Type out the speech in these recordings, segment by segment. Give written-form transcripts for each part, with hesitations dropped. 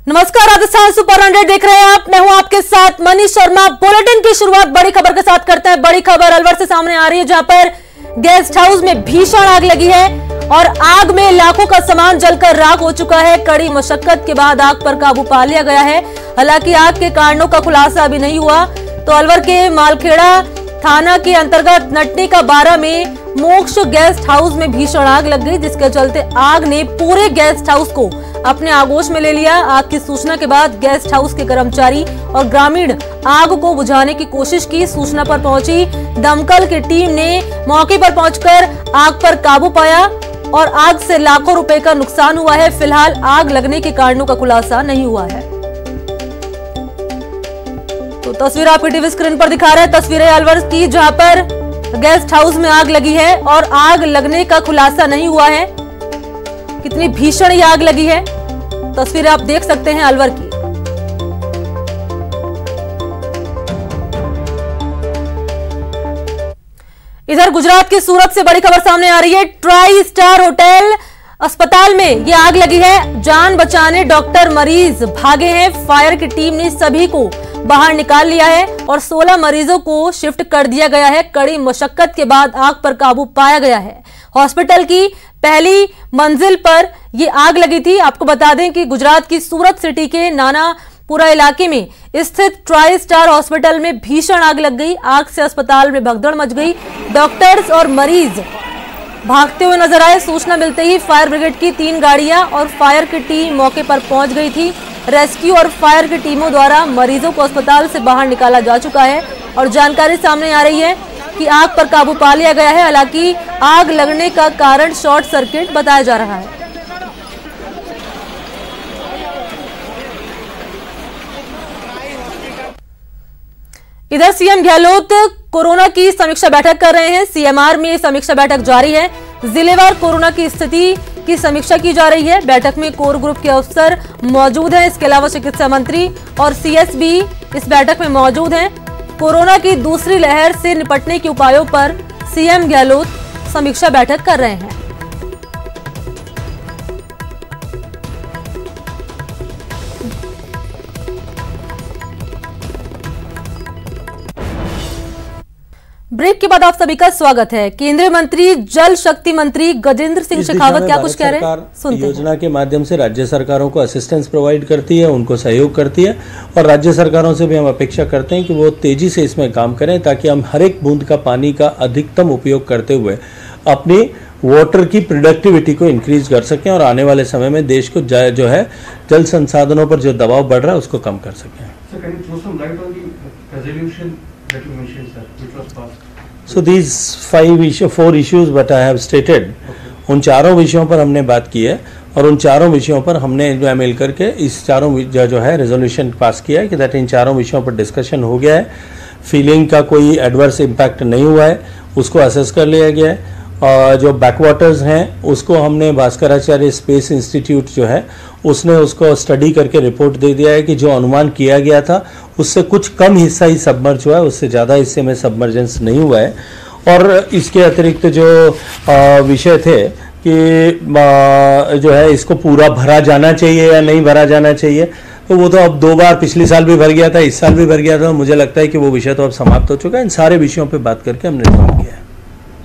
नमस्कार, राजस्थान सुपर 100 देख रहे हैं आप। मैं हूं आपके साथ मनीष शर्मा। बुलेटिन की शुरुआत बड़ी खबर के साथ करते हैं। बड़ी खबर अलवर से सामने आ रही है, जहां पर गेस्ट हाउस में भीषण आग लगी है और आग में लाखों का सामान जलकर राख हो चुका है। कड़ी मशक्कत के बाद आग पर काबू पा लिया गया है। हालांकि आग के कारणों का खुलासा अभी नहीं हुआ। तो अलवर के मालखेड़ा थाना के अंतर्गत नटनी का 12 में मोक्ष गेस्ट हाउस में भीषण आग लग गई, जिसके चलते आग ने पूरे गेस्ट हाउस को अपने आगोश में ले लिया। आग की सूचना के बाद गेस्ट हाउस के कर्मचारी और ग्रामीण आग को बुझाने की कोशिश की। सूचना पर पहुंची दमकल की टीम ने मौके पर पहुंचकर आग पर काबू पाया और आग से लाखों रुपए का नुकसान हुआ है। फिलहाल आग लगने के कारणों का खुलासा नहीं हुआ है। तो तस्वीर आपकी टीवी स्क्रीन पर दिखा रहे हैं, तस्वीरें अलवर की, जहां पर गेस्ट हाउस में आग लगी है और आग लगने का खुलासा नहीं हुआ है। कितनी भीषण ये आग लगी है, तस्वीरें आप देख सकते हैं अलवर की। इधर गुजरात के सूरत से बड़ी खबर सामने आ रही है। ट्राई स्टार होटल अस्पताल में ये आग लगी है। जान बचाने डॉक्टर मरीज भागे हैं। फायर की टीम ने सभी को बाहर निकाल लिया है और 16 मरीजों को शिफ्ट कर दिया गया है। कड़ी मशक्कत के बाद आग पर काबू पाया गया है। हॉस्पिटल की पहली मंजिल पर यह आग लगी थी। आपको बता दें कि गुजरात की सूरत सिटी के नानापुरा इलाके में स्थित ट्राई स्टार हॉस्पिटल में भीषण आग लग गई। आग से अस्पताल में भगदड़ मच गई। डॉक्टर्स और मरीज भागते हुए नजर आए। सूचना मिलते ही फायर ब्रिगेड की 3 गाड़ियां और फायर की टीम मौके पर पहुंच गई थी। रेस्क्यू और फायर की टीमों द्वारा मरीजों को अस्पताल से बाहर निकाला जा चुका है और जानकारी सामने आ रही है कि आग पर काबू पा लिया गया है। हालांकि आग लगने का कारण शॉर्ट सर्किट बताया जा रहा है। इधर सीएम गहलोत कोरोना की समीक्षा बैठक कर रहे हैं। सीएमआर में समीक्षा बैठक जारी है। जिलेवार कोरोना की स्थिति की समीक्षा की जा रही है। बैठक में कोर ग्रुप के अफसर मौजूद हैं। इसके अलावा चिकित्सा मंत्री और सीएस भी इस बैठक में मौजूद हैं। कोरोना की दूसरी लहर से निपटने के उपायों पर सीएम गहलोत समीक्षा बैठक कर रहे हैं। ब्रेक के बाद आप सभी का स्वागत है। केंद्रीय मंत्री जल शक्ति मंत्री गजेंद्र सिंह शेखावत क्या कुछ कह रहे हैं, सुनते हैं। योजना के माध्यम से राज्य सरकारों को असिस्टेंस प्रोवाइड करती है, उनको सहयोग करती है और राज्य सरकारों से भी हम अपेक्षा करते हैं कि वो तेजी से इसमें काम करें, ताकि हम हर एक बूंद का पानी का अधिकतम उपयोग करते हुए अपनी वाटर की प्रोडक्टिविटी को इंक्रीज कर सकें और आने वाले समय में देश को जो है जल संसाधनों पर जो दबाव बढ़ रहा है उसको कम कर सकें। So these 4 issues that I have stated, उन चारों विषयों पर हमने बात की है और उन चारों विषयों पर हमने जो है मिल करके इस चारों जो है रेजोल्यूशन पास किया है कि दैट इन चारों विषयों पर डिस्कशन हो गया है। फीलिंग का कोई एडवर्स इम्पैक्ट नहीं हुआ है, उसको असेस कर लिया गया है। और जो बैकवाटर्स हैं उसको हमने भास्कराचार्य स्पेस इंस्टीट्यूट जो है उसने उसको स्टडी करके रिपोर्ट दे दिया है कि जो अनुमान किया गया था उससे कुछ कम हिस्सा ही सबमर्ज हुआ है, उससे ज़्यादा हिस्से में सबमर्जेंस नहीं हुआ है। और इसके अतिरिक्त जो विषय थे कि जो है इसको पूरा भरा जाना चाहिए या नहीं भरा जाना चाहिए, तो वो तो अब 2 बार पिछले साल भी भर गया था, इस साल भी भर गया था। मुझे लगता है कि वो विषय तो अब समाप्त हो चुका है। इन सारे विषयों पर बात करके हमने रिजॉल्व किया है।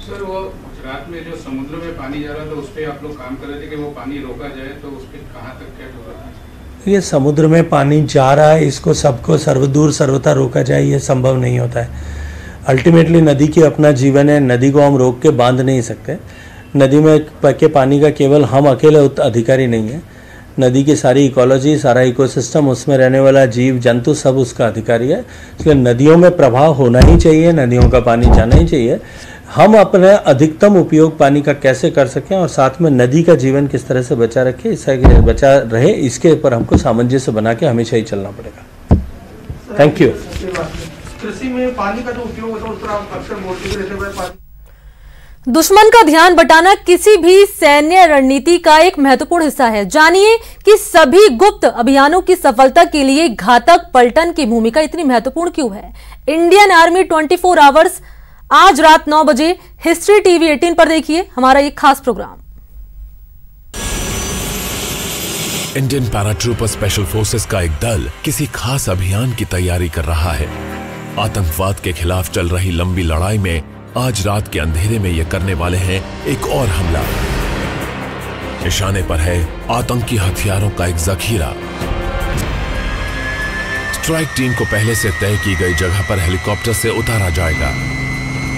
सर, वो गुजरात में जो समुद्र में पानी जा रहा था उस पर आप लोग काम कर रहे थे कि वो पानी रोका जाए, तो उस पर कहाँ तक क्या होगा? ये समुद्र में पानी जा रहा है, इसको सबको सर्वदूर सर्वथा रोका जाए, ये संभव नहीं होता है। अल्टीमेटली नदी की अपना जीवन है, नदी को हम रोक के बांध नहीं सकते। नदी में के पानी का केवल हम अकेले अधिकारी नहीं है, नदी की सारी इकोलॉजी, सारा इकोसिस्टम, उसमें रहने वाला जीव जंतु सब उसका अधिकारी है। इसलिए नदियों में प्रभाव होना ही चाहिए, नदियों का पानी जाना ही चाहिए। हम अपने अधिकतम उपयोग पानी का कैसे कर सकें और साथ में नदी का जीवन किस तरह से बचा रखें, इससे बचा रहे, इसके ऊपर हमको सामंजस्य बना के हमेशा ही चलना पड़ेगा। Thank you. कृषि में पानी का जो उपयोग होता है उस पर आप अक्सर बोलते रहते हैं। दुश्मन का ध्यान बटाना किसी भी सैन्य रणनीति का एक महत्वपूर्ण हिस्सा है। जानिए कि सभी गुप्त अभियानों की सफलता के लिए घातक पलटन की भूमिका इतनी महत्वपूर्ण क्यों है। इंडियन आर्मी 24 आवर्स आज रात 9 बजे हिस्ट्री टीवी 18 पर देखिए हमारा एक खास programme. Indian paratrooper special forces का एक दल किसी खास अभियान की तैयारी कर रहा है। आतंकवाद के खिलाफ चल रही लंबी लड़ाई में आज रात के अंधेरे में ये करने वाले हैं एक और हमला। निशाने पर है आतंकी हथियारों का एक जखीरा। स्ट्राइक टीम को पहले से तय की गई जगह पर हेलीकॉप्टर से उतारा जाएगा,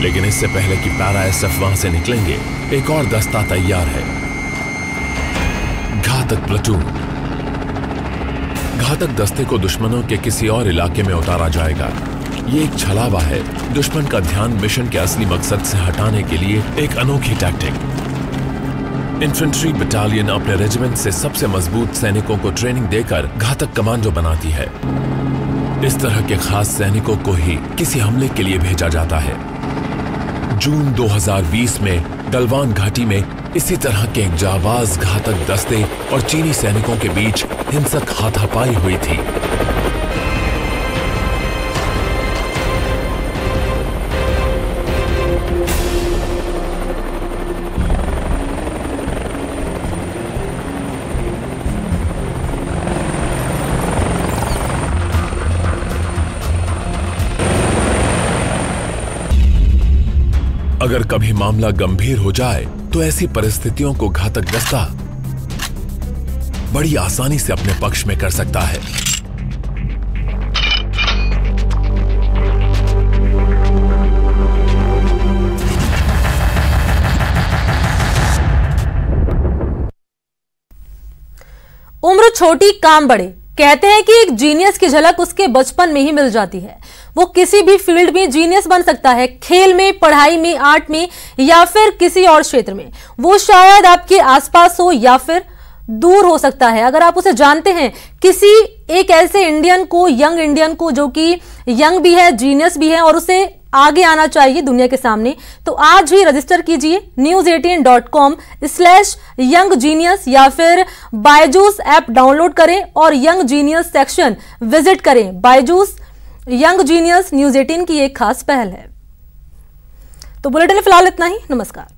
लेकिन इससे पहले कि पैरा एसएफ वहां से निकलेंगे, एक और दस्ता तैयार है। घातक प्लाटून। घातक दस्ते को दुश्मनों के किसी और इलाके में उतारा जाएगा। ये एक छलावा है, दुश्मन का ध्यान मिशन के असली मकसद से हटाने के लिए एक अनोखी टैक्टिक। इन्फेंट्री बटालियन अपने रेजिमेंट से सबसे मजबूत सैनिकों को ट्रेनिंग देकर घातक कमांडो बनाती है। इस तरह के खास सैनिकों को ही किसी हमले के लिए भेजा जाता है। जून 2020 में गलवान घाटी में इसी तरह के एक जाबाज घातक दस्ते और चीनी सैनिकों के बीच हिंसक हाथापाई हुई थी। अगर कभी मामला गंभीर हो जाए तो ऐसी परिस्थितियों को घातक दस्ता बड़ी आसानी से अपने पक्ष में कर सकता है। उम्र छोटी काम बड़े, कहते हैं कि एक जीनियस की झलक उसके बचपन में ही मिल जाती है। वो किसी भी फील्ड में जीनियस बन सकता है, खेल में, पढ़ाई में, आर्ट में या फिर किसी और क्षेत्र में। वो शायद आपके आसपास हो या फिर दूर हो सकता है। अगर आप उसे जानते हैं, किसी एक ऐसे इंडियन को, यंग इंडियन को, जो कि यंग भी है, जीनियस भी है और उसे आगे आना चाहिए दुनिया के सामने, तो आज ही रजिस्टर कीजिए news18.com/younggenius या फिर बायजूस ऐप डाउनलोड करें और यंग जीनियस सेक्शन विजिट करें। बायजूस यंग जीनियस न्यूज 18 की एक खास पहल है। तो बुलेटिन में फिलहाल इतना ही। नमस्कार।